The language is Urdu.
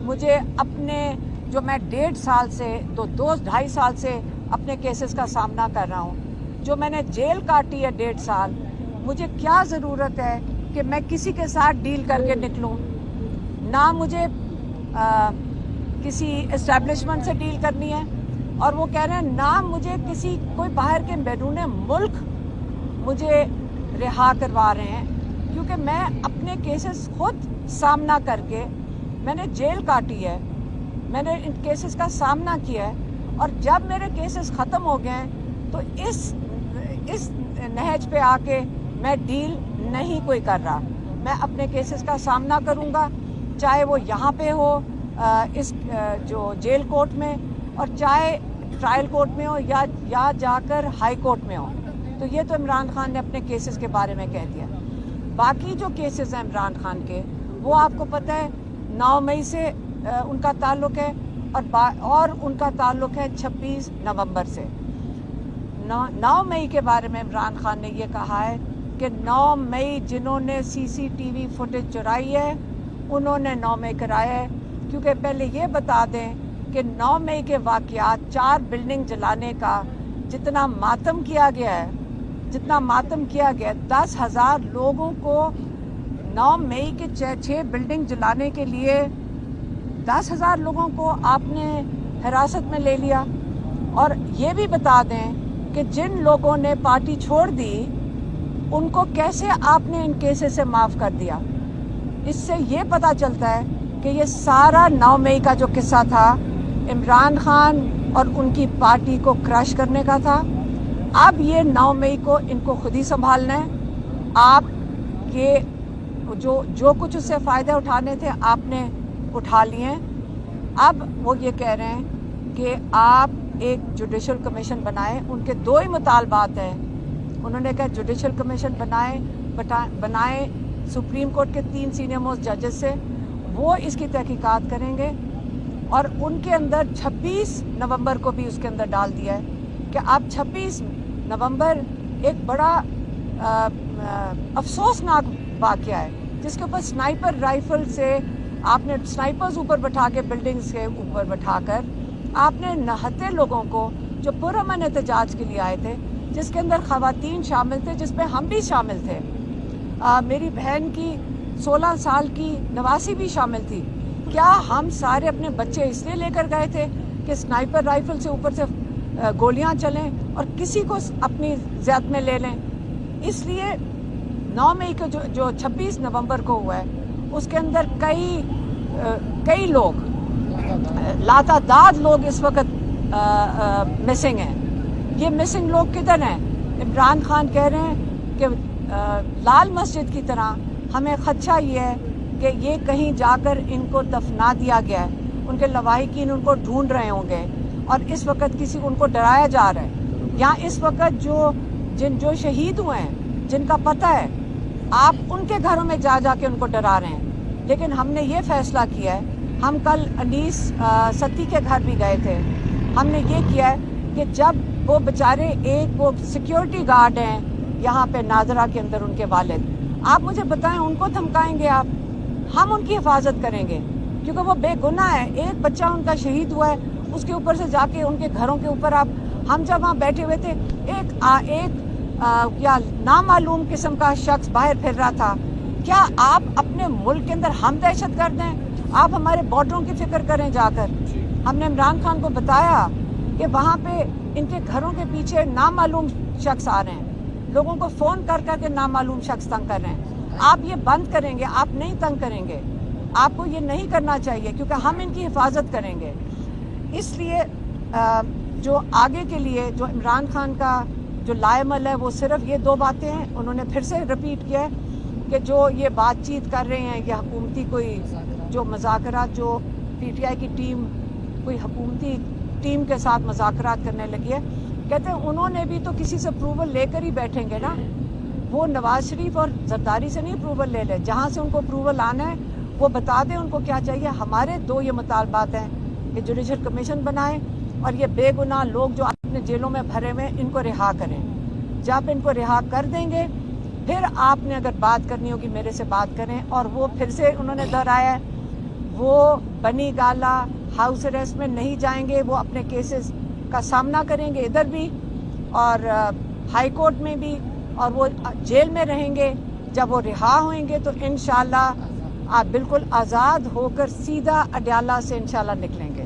مجھے اپنے جو میں 1.5 سال سے 2.5 سال سے اپنے کیسز کا سامنا کر رہا ہوں، جو میں نے جیل کاٹی ہے 1.5 سال، مجھے کیا ضرورت ہے کہ میں کسی کے ساتھ ڈیل کر کے نکلوں؟ نہ مجھے کسی اسٹیبلشمنٹ سے ڈیل کرنی ہے، اور وہ کہہ رہے ہیں نہ مجھے کسی کوئی باہر کے بیرون ملک مجھے رہا کروا رہے ہیں، کیونکہ میں اپنے کیسز خود سامنا کر کے میں نے جیل کاٹی ہے، میں نے ان کیسز کا سامنا کیا ہے، اور جب میرے کیسز ختم ہو گئے ہیں تو اس نہج پہ آ کے میں ڈیل نہیں کوئی کر رہا۔ میں اپنے کیسز کا سامنا کروں گا، چاہے وہ یہاں پہ ہو اس جو جیل کورٹ میں، اور چاہے ٹرائل کورٹ میں ہو یا جا کر ہائی کورٹ میں ہو۔ تو یہ تو عمران خان نے اپنے کیسز کے بارے میں کہہ دیا۔ باقی جو کیسز ہیں عمران خان کے، وہ آپ کو پتہ ہے 9 مئی سے ان کا تعلق ہے، اور ان کا تعلق ہے 26 نومبر سے۔ 9 مئی کے بارے میں عمران خان نے یہ کہا ہے کہ 9 مئی جنہوں نے CCTV فوٹیج چرائی ہے انہوں نے 9 مئی کرایا ہے، کیونکہ پہلے یہ بتا دیں کہ 9 مئی کے واقعات 4 بلڈنگ جلانے کا جتنا ماتم کیا گیا ہے، 10,000 لوگوں کو 9 مئی کے 6 بلڈنگ جلانے کے لیے 10,000 لوگوں کو آپ نے حراست میں لے لیا۔ اور یہ بھی بتا دیں کہ جن لوگوں نے پارٹی چھوڑ دی ان کو کیسے آپ نے ان کیسز سے معاف کر دیا۔ اس سے یہ پتہ چلتا ہے کہ یہ سارا 9 مئی کا جو قصہ تھا عمران خان اور ان کی پارٹی کو کرش کرنے کا تھا۔ اب یہ 9 مئی کو ان کو خود ہی سنبھالنا ہے۔ آپ کے جو کچھ اس سے فائدے اٹھانے تھے آپ نے اٹھا لیے۔ اب وہ یہ کہہ رہے ہیں کہ آپ ایک جوڈیشل کمیشن بنائیں۔ ان کے 2 ہی مطالبات ہیں۔ انہوں نے کہا جوڈیشل کمیشن بنائیں سپریم کورٹ کے 3 سینئر موسٹ ججز سے، وہ اس کی تحقیقات کریں گے، اور ان کے اندر 26 نومبر کو بھی اس کے اندر ڈال دیا ہے کہ اب 26 نومبر ایک بڑا افسوسناک واقعہ ہے، جس کے اوپر سنائپر رائفل سے آپ نے سنائپرز اوپر بٹھا کے بلڈنگز کے اوپر بٹھا کر آپ نے نہتے لوگوں کو جو پرامن احتجاج کے لیے آئے تھے، جس کے اندر خواتین شامل تھے، جس میں ہم بھی شامل تھے، میری بہن کی 16 سال کی نواسی بھی شامل تھی۔ کیا ہم سارے اپنے بچے اس لیے لے کر گئے تھے کہ سنائپر رائفل سے اوپر سے گولیاں چلیں اور کسی کو اپنی زد میں لے لیں؟ اس لیے 9 مئی کو جو 26 نومبر کو ہوا ہے اس کے اندر کئی لوگ، لاتعداد لوگ اس وقت مسنگ ہیں۔ یہ مسنگ لوگ کدھر ہیں؟ عمران خان کہہ رہے ہیں کہ لال مسجد کی طرح ہمیں خدشہ یہ ہے کہ یہ کہیں جا کر ان کو دفنا دیا گیا ہے، ان کے لواحقین ان کو ڈھونڈ رہے ہوں گے، اور اس وقت کسی ان کو ڈرایا جا رہا ہے۔ یہاں اس وقت جو شہید ہوئے ہیں، جن کا پتہ ہے، آپ ان کے گھروں میں جا کے ان کو ڈرا رہے ہیں۔ لیکن ہم نے یہ فیصلہ کیا ہے، ہم کل انیس ستی کے گھر بھی گئے تھے، ہم نے یہ کیا ہے کہ جب وہ بیچارے وہ سیکیورٹی گارڈ ہیں یہاں پہ ناظرہ کے اندر، ان کے والد، آپ مجھے بتائیں ان کو دھمکائیں گے آپ؟ ہم ان کی حفاظت کریں گے کیونکہ وہ بے گناہ ہے۔ ایک بچہ ان کا شہید ہوا ہے، اس کے اوپر سے جا کے ان کے گھروں کے اوپر ہم جب وہاں بیٹھے ہوئے تھے، ایک یا نامعلوم قسم کا شخص باہر پھر رہا تھا۔ کیا آپ اپنے ملک کے اندر ہم دہشت گرد ہیں؟ آپ ہمارے بارڈروں کی فکر کریں جا کر۔ ہم نے عمران خان کو بتایا کہ وہاں پہ ان کے گھروں کے پیچھے نامعلوم شخص آ رہے ہیں، لوگوں کو فون کر کے نامعلوم شخص تنگ کر رہے ہیں۔ آپ یہ بند کریں گے؟ آپ نہیں تنگ کریں گے، آپ کو یہ نہیں کرنا چاہیے کیونکہ ہم ان کی حفاظت کریں گے۔ اس لیے جو آگے کے لیے جو عمران خان کا جو لائے عمل ہے وہ صرف یہ 2 باتیں ہیں۔ انہوں نے پھر سے رپیٹ کیا ہے کہ جو یہ بات چیت کر رہے ہیں، یہ حکومتی کوئی جو مذاکرات، جو PTI کی ٹیم کوئی حکومتی ٹیم کے ساتھ مذاکرات کرنے لگی ہے، کہتے ہیں انہوں نے بھی تو کسی سے اپروول لے کر ہی بیٹھیں گے نا، وہ نواز شریف اور زرداری سے نہیں اپروول لے لے، جہاں سے ان کو اپروول آنا ہے وہ بتا دیں ان کو کیا چاہیے۔ ہمارے 2 یہ مطالبات ہیں کہ جوڈیشل کمیشن بنائیں اور یہ بے گناہ لوگ جو اپنے جیلوں میں بھرے ہوئے ان کو رہا کریں۔ جب ان کو رہا کر دیں گے پھر آپ نے اگر بات کرنی ہوگی میرے سے بات کریں۔ اور وہ پھر سے انہوں نے دہرایا ہے وہ بنی گالا ہاؤس اریسٹ میں نہیں جائیں گے, وہ اپنے کیسز کا سامنا کریں گے ادھر بھی اور ہائی کورٹ میں بھی, اور وہ جیل میں رہیں گے. جب وہ رہا ہوئیں گے تو انشاءاللہ آپ بالکل آزاد ہو کر سیدھا اڈیالہ سے انشاءاللہ نکلیں گے.